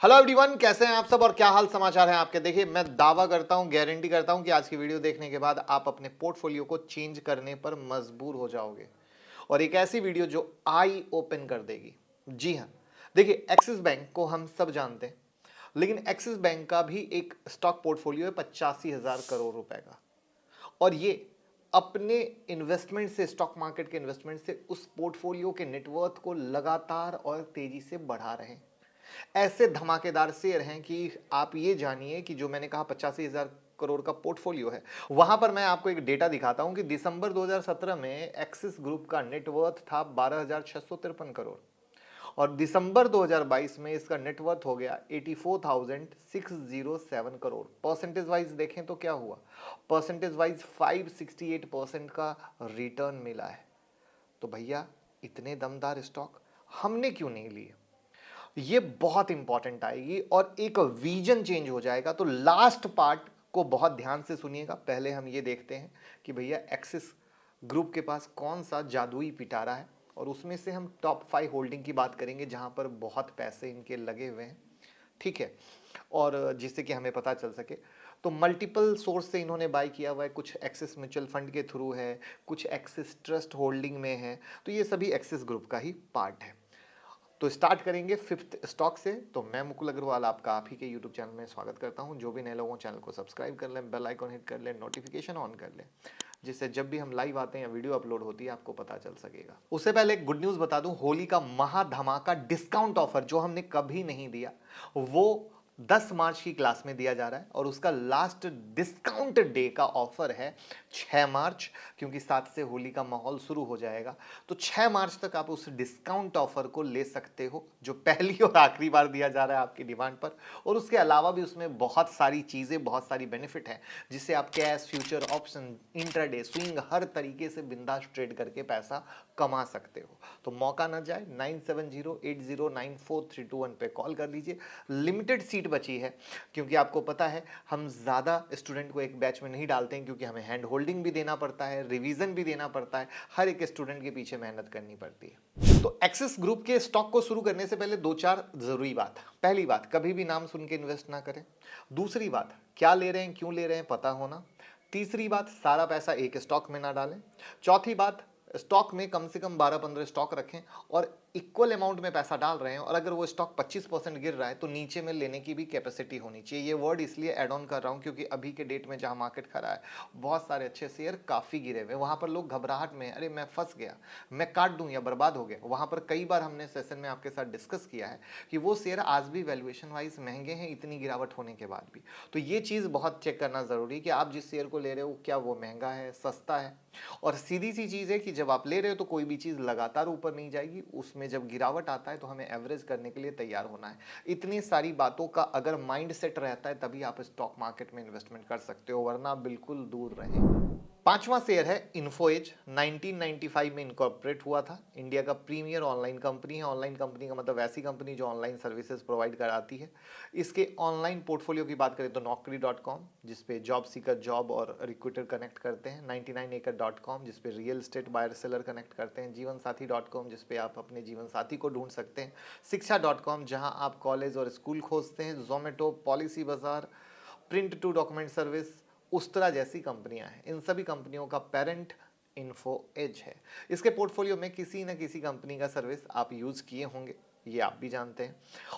Hello everyone, कैसे हैं आप सब और क्या हाल समाचार हैं आपके। देखिए, मैं दावा करता हूं, गारंटी करता हूं कि आज की वीडियो देखने के बाद आप अपने पोर्टफोलियो को चेंज करने पर मजबूर हो जाओगे और एक ऐसी वीडियो जो आई ओपन कर देगी। जी हां, देखिए, एक्सिस बैंक को हम सब जानते हैं, लेकिन एक्सिस बैंक का भी एक स्टॉक पोर्टफोलियो है 85,000 करोड़ रुपए का। और ये अपने इन्वेस्टमेंट से, स्टॉक मार्केट के इन्वेस्टमेंट से उस पोर्टफोलियो के नेटवर्थ को लगातार और तेजी से बढ़ा रहे हैं। ऐसे धमाकेदार शेयर हैं कि आप ये जानिए कि जो मैंने कहा 85,000 करोड़ का पोर्टफोलियो है, वहां पर मैं आपको एक डेटा दिखाता हूं कि दिसंबर 2017 में एक्सिस ग्रुप का नेटवर्थ था 12,653 करोड़ और दिसंबर 2022 में इसका नेटवर्थ हो गया 84,607 करोड़। परसेंटेज वाइज देखें तो क्या हुआ, परसेंटेज वाइज 568% का रिटर्न मिला है। तो भैया, इतने दमदार स्टॉक हमने क्यों नहीं लिए, ये बहुत इंपॉर्टेंट आएगी और एक विजन चेंज हो जाएगा। तो लास्ट पार्ट को बहुत ध्यान से सुनिएगा। पहले हम ये देखते हैं कि भैया एक्सिस ग्रुप के पास कौन सा जादुई पिटारा है और उसमें से हम टॉप 5 होल्डिंग की बात करेंगे जहां पर बहुत पैसे इनके लगे हुए हैं, ठीक है, और जिससे कि हमें पता चल सके। तो मल्टीपल सोर्स से इन्होंने बाय किया हुआ है, कुछ एक्सिस म्यूचुअल फंड के थ्रू है, कुछ एक्सिस ट्रस्ट होल्डिंग में है, तो ये सभी एक्सिस ग्रुप का ही पार्ट है। तो स्टार्ट करेंगे फिफ्थ स्टॉक से। तो मैं मुकुल अग्रवाल आपका आप ही के यूट्यूब चैनल में स्वागत करता हूं। जो भी नए लोगों, चैनल को सब्सक्राइब कर लें, बेल आइकॉन हिट कर लें, नोटिफिकेशन ऑन कर लें, जिससे जब भी हम लाइव आते हैं या वीडियो अपलोड होती है आपको पता चल सकेगा। उससे पहले एक गुड न्यूज बता दूं, होली का महा धमाका डिस्काउंट ऑफर जो हमने कभी नहीं दिया वो 10 मार्च की क्लास में दिया जा रहा है और उसका लास्ट डिस्काउंट डे का ऑफर है 6 मार्च, क्योंकि 7 से होली का माहौल शुरू हो जाएगा। तो 6 मार्च तक आप उस डिस्काउंट ऑफर को ले सकते हो जो पहली और आखिरी बार दिया जा रहा है आपकी डिमांड पर। और उसके अलावा भी उसमें बहुत सारी चीज़ें, बहुत सारी बेनिफिट है जिससे आप cash, future, option, intraday, swing हर तरीके से बिंदास ट्रेड करके पैसा कमा सकते हो। तो मौका न जाए, 9708094321 पे कॉल कर लीजिए। लिमिटेड सीट बची है क्योंकि आपको पता है हम ज़्यादा स्टूडेंट को एक बैच में नहीं डालते हैं, क्योंकि हमें हैंड होल्डिंग भी देना पड़ता है, रिवीजन भी देना पड़ता है, हर एक स्टूडेंट के पीछे मेहनत करनी पड़ती है। तो एक्सिस ग्रुप के स्टॉक को शुरू करने से पहले 2-4 जरूरी बात। पहली बात, कभी भी नाम सुन के इन्वेस्ट ना करें। दूसरी बात, क्या ले रहे हैं, क्यों ले रहे हैं, पता होना। तीसरी बात, सारा पैसा एक स्टॉक में ना डालें। चौथी बात, स्टॉक में कम से कम 12-15 स्टॉक रखें और इक्वल अमाउंट में पैसा डाल रहे हैं और अगर वो स्टॉक 25% गिर रहा है तो नीचे में लेने की भी कैपेसिटी होनी चाहिए। ये वर्ड इसलिए ऐड ऑन कर रहा हूँ क्योंकि अभी के डेट में जहाँ मार्केट खड़ा है, बहुत सारे अच्छे शेयर काफ़ी गिरे हुए, वहाँ पर लोग घबराहट में, अरे मैं फंस गया, मैं काट दूँ या बर्बाद हो गया। वहाँ पर कई बार हमने सेशन में आपके साथ डिस्कस किया है कि वो शेयर आज भी वैल्यूएशन वाइज महंगे हैं, इतनी गिरावट होने के बाद भी। तो ये चीज़ बहुत चेक करना ज़रूरी है कि आप जिस शेयर को ले रहे हो क्या वो महंगा है, सस्ता है। और सीधी सी चीज़ है कि जब आप ले रहे हो तो कोई भी चीज़ लगातार ऊपर नहीं जाएगी, उसमें जब गिरावट आता है तो हमें एवरेज करने के लिए तैयार होना है। इतनी सारी बातों का अगर माइंड सेट रहता है तभी आप स्टॉक मार्केट में इन्वेस्टमेंट कर सकते हो, वरना बिल्कुल दूर रहें। पांचवा शेयर है इन्फोएज। 1995 में इनकॉर्पोरेट हुआ था। इंडिया का प्रीमियर ऑनलाइन कंपनी है। ऑनलाइन कंपनी का मतलब ऐसी कंपनी जो ऑनलाइन सर्विसेज प्रोवाइड कराती है। इसके ऑनलाइन पोर्टफोलियो की बात करें तो नौकरी.com, जिसपे जॉब सीकर जॉब और रिक्रूटर कनेक्ट करते हैं। 99acre.com, जिसपे real estate buyer seller connect करते हैं। जीवनसाथी.com, जिसपे आप अपने जीवन साथी को ढूंढ सकते हैं। शिक्षा.com, जहां आप कॉलेज और स्कूल खोजते हैं। जोमेटो, पॉलिसी बाजार, प्रिंट टू डॉक्यूमेंट सर्विस, उस्तरा जैसी कंपनियां हैं। इन सभी कंपनियों का पेरेंट इन्फो एज है। इसके पोर्टफोलियो में किसी न किसी कंपनी का सर्विस आप यूज किए होंगे, ये आप भी जानते हैं।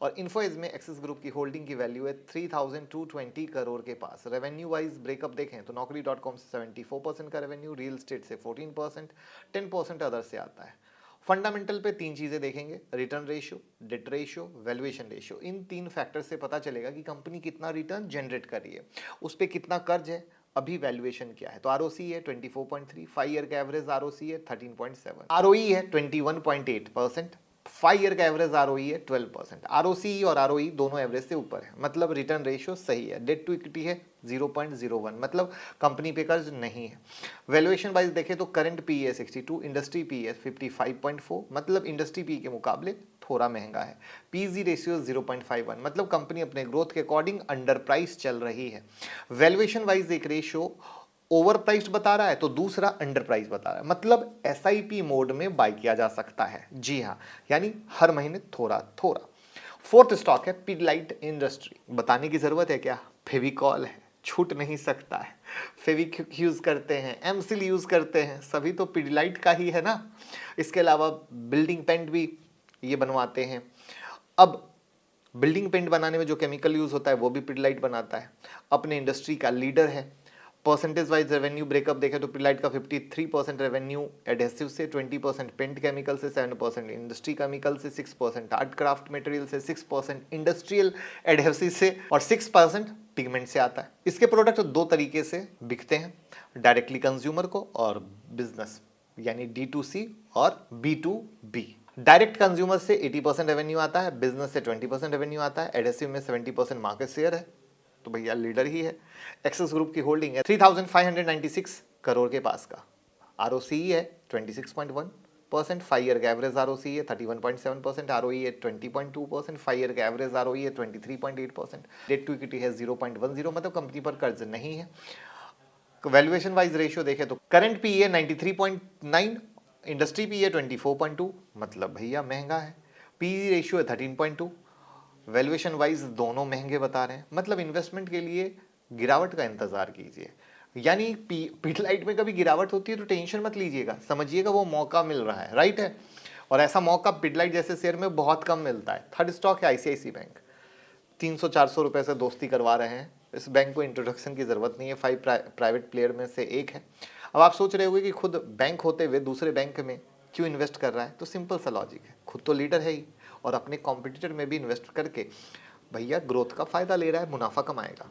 और इन्फो एज में एक्सिस ग्रुप की होल्डिंग की वैल्यू है 3,220 करोड़ के पास। रेवेन्यू वाइज ब्रेकअप देखें तो नौकरी.com से 74% का रेवेन्यू, रियल एस्टेट से 14%, 10% अदर से आता है। फंडामेंटल पे 3 चीजें देखेंगे, return ratio, debt ratio, valuation ratio. इन 3 फैक्टर से पता चलेगा कि कंपनी कितना रिटर्न जनरेट कर रही है, उस पर कितना कर्ज है, अभी वैल्यूएशन क्या है। तो आरओसी है 24.3, 5 ईयर का एवरेज आरओसी है 13.7, आरओई है 21.8%, 5 ईयर का एवरेज आरओई है 12%। आरओसी और आरओई दोनों एवरेज से ऊपर है, मतलब रिटर्न रेशियो सही है। डेट टू इक्विटी है 0.01, मतलब कंपनी पे कर्ज नहीं है। वैल्यूएशन वाइज देखें तो करंट पी है 62, इंडस्ट्री पी है 55.4, मतलब इंडस्ट्री पी के मुकाबले थोड़ा महंगा है। पीजी रेशियो 0.51, मतलब कंपनी अपने ग्रोथ के अकॉर्डिंग अंडर प्राइस चल रही है। वैल्यूएशन वाइज एक रेशियो ओवर प्राइस्ड बता रहा है तो दूसरा अंडर प्राइस बता रहा है, मतलब एसआईपी मोड में बाय किया जा सकता है। जी हाँ, यानी हर महीने थोड़ा थोड़ा। फोर्थ स्टॉक है पिडिलाइट इंडस्ट्री। बताने की जरूरत है क्या, फेविकॉल है, छूट नहीं सकता है। फेविक्विक यूज करते हैं, एमसिल यूज करते हैं, सभी तो पिडिलाइट का ही है ना। इसके अलावा बिल्डिंग पेंट भी ये बनवाते हैं। अब बिल्डिंग पेंट बनाने में जो केमिकल यूज होता है वो भी पिडिलाइट बनाता है। अपने इंडस्ट्री का लीडर है। परसेंटेज वाइज रेवेन्यू ब्रेकअप देखें तो पिडिलाइट का 53% रेवेन्यू एडहेसिव से, 20% पेंट केमिकल से, 7% इंडस्ट्री केमिकल से, 6% आर्ट क्राफ्ट मटेरियल से, 6% इंडस्ट्रियल एडहेसिव से और 6% पिगमेंट से आता है। इसके प्रोडक्ट दो तरीके से बिकते हैं, डायरेक्टली कंज्यूमर को और बिजनेस यानी D2C और B2B। डायरेक्ट कंज्यूमर से 80% रेवेन्यू आता है, बिजनेस से 20% रेवेन्यू आता है, एडहेसिव में 70% मार्केट शेयर है, तो भैया लीडर ही है। एक्सेस ग्रुप की होल्डिंग है 3596 करोड़ के पास का। ROCE है 26.1%, 5 ईयर का एवरेज ROCE है 31.7%, ROE है 20.2%, 5 ईयर का एवरेज ROE है 23.8%, डेट टू इक्विटी है 0.10, मतलब कंपनी पर कर्ज नहीं है। वैल्यूएशन वाइज रेशियो देखें तो करंट पी है 93.9, इंडस्ट्री पी है 24.2, मतलब भैया महंगा है। पी रेशियो है 13.2, वैल्यूएशन वाइज दोनों महंगे बता रहे हैं, मतलब इन्वेस्टमेंट के लिए गिरावट का इंतजार कीजिए। यानी पिडिलाइट में कभी गिरावट होती है तो टेंशन मत लीजिएगा, समझिएगा वो मौका मिल रहा है, राइट है। और ऐसा मौका पिडिलाइट जैसे शेयर में बहुत कम मिलता है। थर्ड स्टॉक है ICICI बैंक, 300-400 रुपए से दोस्ती करवा रहे हैं। इस बैंक को इंट्रोडक्शन की जरूरत नहीं है, 5 प्राइवेट प्लेयर में से एक है। अब आप सोच रहे होंगे कि खुद बैंक होते हुए दूसरे बैंक में क्यों इन्वेस्ट कर रहा है, तो सिंपल सा लॉजिक है, खुद तो लीडर है ही और अपने कॉम्पिटिटर में भी इन्वेस्ट करके भैया ग्रोथ का फायदा ले रहा है, मुनाफा कमाएगा।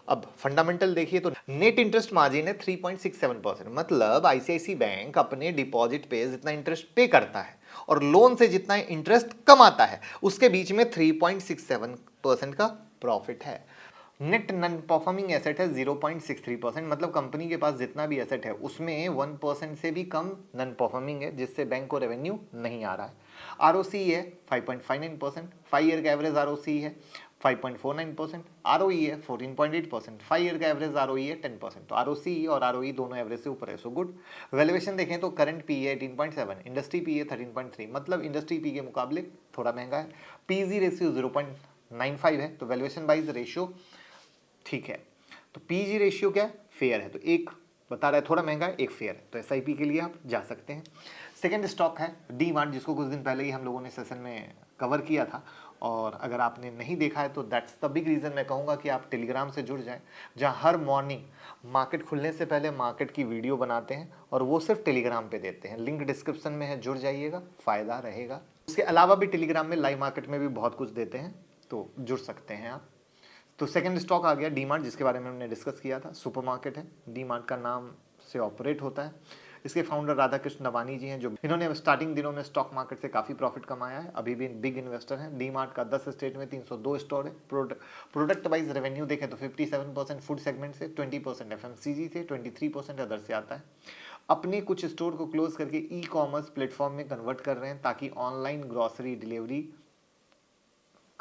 अब फंडामेंटल देखिए तो नेट इंटरेस्ट मार्जिन है 3.67%, मतलब ICICI बैंक अपने डिपॉजिट पे जितना इंटरेस्ट पे करता है और लोन से जितना इंटरेस्ट कमाता है उसके बीच में 3.67% का प्रॉफिट है। नेट नॉन परफॉर्मिंग एसेट है 0.63%, मतलब कंपनी के पास जितना भी एसेट है उसमें 1% से भी कम नॉन परफॉर्मिंग है, जिससे बैंक को रेवेन्यू नहीं आ रहा है। ROCE है 5.59%, 5 ईयर का एवरेज ROCE है 5.49%, ROE है 14.8%, 5 ईयर का एवरेज ROE है 10%, तो ROCE और ROE दोनों एवरेज से ऊपर है, सो गुड। वैल्यूएशन देखें तो करंट पी है 18.7, इंडस्ट्री पी है 13.3, मतलब इंडस्ट्री पी के मुकाबले थोड़ा महंगा है। PZ रेशियो 0.95 है, तो वैल्यूएशन वाइज रेशियो ठीक है। तो PG रेशियो क्या है, फेयर है, तो एक बता रहा है थोड़ा महंगा है, एक फेयर है, तो SIP के लिए आप जा सकते हैं। सेकेंड स्टॉक है डी मार्ट, जिसको कुछ दिन पहले ही हम लोगों ने सेशन में कवर किया था, और अगर आपने नहीं देखा है तो दैट्स द बिग रीज़न मैं कहूँगा कि आप टेलीग्राम से जुड़ जाएं, जहाँ हर मॉर्निंग मार्केट खुलने से पहले मार्केट की वीडियो बनाते हैं और वो सिर्फ टेलीग्राम पे देते हैं। लिंक डिस्क्रिप्शन में है, जुड़ जाइएगा, फ़ायदा रहेगा। उसके अलावा भी टेलीग्राम में लाइव मार्केट में भी बहुत कुछ देते हैं, तो जुड़ सकते हैं आप। तो सेकंड स्टॉक आ गया डी मार्ट, जिसके बारे में हमने डिस्कस किया था। सुपरमार्केट है, डी मार्ट का नाम से ऑपरेट होता है। इसके फाउंडर राधा कृष्ण नवानी जी हैं, जो इन्होंने स्टार्टिंग दिनों में स्टॉक मार्केट से काफ़ी प्रॉफिट कमाया है, अभी भी बिग इन्वेस्टर हैं। डी मार्ट का 10 स्टेट में 302 स्टोर है। प्रोडक्ट वाइज रेवेन्यू देखें तो 57% फूड सेगमेंट से, 20% FMCG से, 23% अदर से आता है। अपने कुछ स्टोर को क्लोज करके ई-कॉमर्स प्लेटफॉर्म में कन्वर्ट कर रहे हैं, ताकि ऑनलाइन ग्रॉसरी डिलीवरी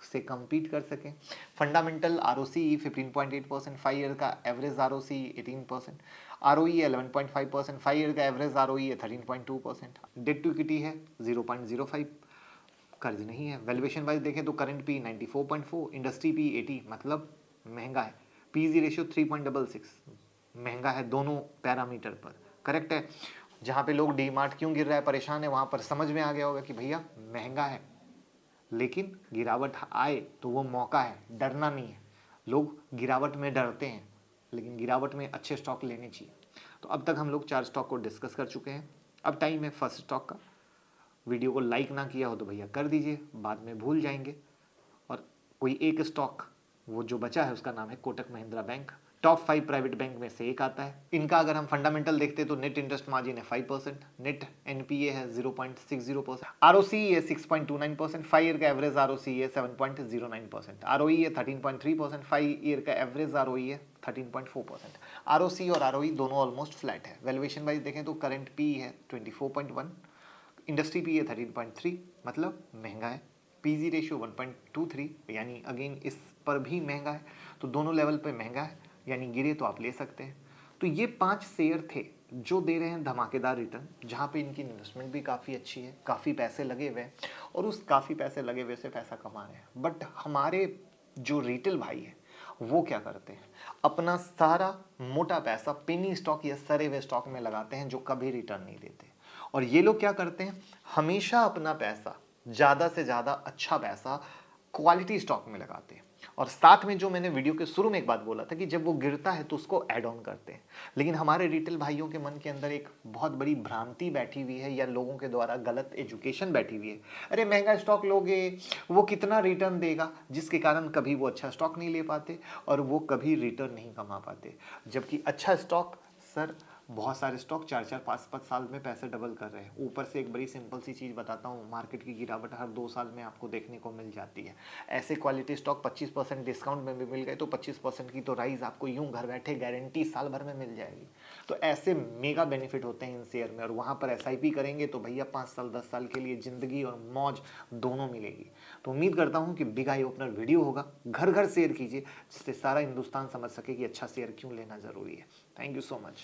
से कम्पीट कर सकें। फंडामेंटल ROCE 15.8%, 5 ईयर का एवरेज ROCE 18%, ROE 11.5%, 5 ईयर का एवरेज ROE है 13.2%, डेट टू इक्विटी है 0.05, कर्ज नहीं है। वैल्यूएशन वाइज देखें तो करंट पी 94.4, इंडस्ट्री पी 80, मतलब महंगा है। PZ रेशियो 3.66, महंगा है दोनों पैरामीटर पर, करेक्ट है। जहाँ पे लोग डी मार्ट क्यों गिर रहा है परेशान है, वहाँ पर समझ में आ गया होगा कि भैया महंगा है, लेकिन गिरावट आए तो वो मौका है, डरना नहीं है। लोग गिरावट में डरते हैं, लेकिन गिरावट में अच्छे स्टॉक लेने चाहिए। तो अब तक हम लोग 4 स्टॉक को डिस्कस कर चुके हैं, अब टाइम है फर्स्ट स्टॉक का। वीडियो को लाइक ना किया हो तो भैया कर दीजिए, बाद में भूल जाएंगे। और कोई एक स्टॉक वो जो बचा है उसका नाम है Kotak Mahindra bank, top 5 private bank में से एक आता है। इनका अगर हम फंडामेंटल देखते तो नेट इंटरेस्ट मार्जिन है 5%, नेट NPA है 0.60%, ROCE है 6.29%, 5 ईयर का एवरेज ROCE है 7.09%, ROE है 13.3%, 5 ईयर का एवरेज ROE है 13.4%। ROCE और ROE दोनों ऑलमोस्ट फ्लैट है। वैल्यूएशन वाइज देखें तो करंट पी है 24.1, इंडस्ट्री पी है 13.3, मतलब महंगा है। PZ रेशियो 1.23, यानी अगेन इस पर भी महंगा है, तो दोनों लेवल पे महंगा है, यानी गिरे तो आप ले सकते हैं। तो ये 5 शेयर थे जो दे रहे हैं धमाकेदार रिटर्न, जहाँ पे इनकी इन्वेस्टमेंट भी काफ़ी अच्छी है, काफ़ी पैसे लगे हुए हैं और उस काफ़ी पैसे लगे हुए से पैसा कमा रहे हैं। बट हमारे जो रिटेल भाई है वो क्या करते हैं, अपना सारा मोटा पैसा पेनी स्टॉक या सरे हुए स्टॉक में लगाते हैं जो कभी रिटर्न नहीं देते। और ये लोग क्या करते हैं, हमेशा अपना पैसा, ज़्यादा से ज़्यादा अच्छा पैसा क्वालिटी स्टॉक में लगाते हैं। और साथ में जो मैंने वीडियो के शुरू में एक बात बोला था कि जब वो गिरता है तो उसको ऐड ऑन करते हैं। लेकिन हमारे रिटेल भाइयों के मन के अंदर एक बहुत बड़ी भ्रांति बैठी हुई है या लोगों के द्वारा गलत एजुकेशन बैठी हुई है, अरे महंगा स्टॉक लोगे वो कितना रिटर्न देगा, जिसके कारण कभी वो अच्छा स्टॉक नहीं ले पाते और वो कभी रिटर्न नहीं कमा पाते। जबकि अच्छा स्टॉक सर, बहुत सारे स्टॉक 4-4 5-5 साल में पैसे डबल कर रहे हैं। ऊपर से एक बड़ी सिंपल सी चीज़ बताता हूँ, मार्केट की गिरावट हर 2 साल में आपको देखने को मिल जाती है। ऐसे क्वालिटी स्टॉक 25% डिस्काउंट में भी मिल गए तो 25% की तो राइज आपको यूं घर बैठे गारंटी साल भर में मिल जाएगी। तो ऐसे मेगा बेनिफिट होते हैं इन शेयर में। और वहाँ पर SIP करेंगे तो भैया 5 साल 10 साल के लिए ज़िंदगी और मौज दोनों मिलेगी। तो उम्मीद करता हूँ कि बिग आई ओपनर वीडियो होगा, घर घर शेयर कीजिए जिससे सारा हिंदुस्तान समझ सके कि अच्छा शेयर क्यों लेना ज़रूरी है। Thank you so much.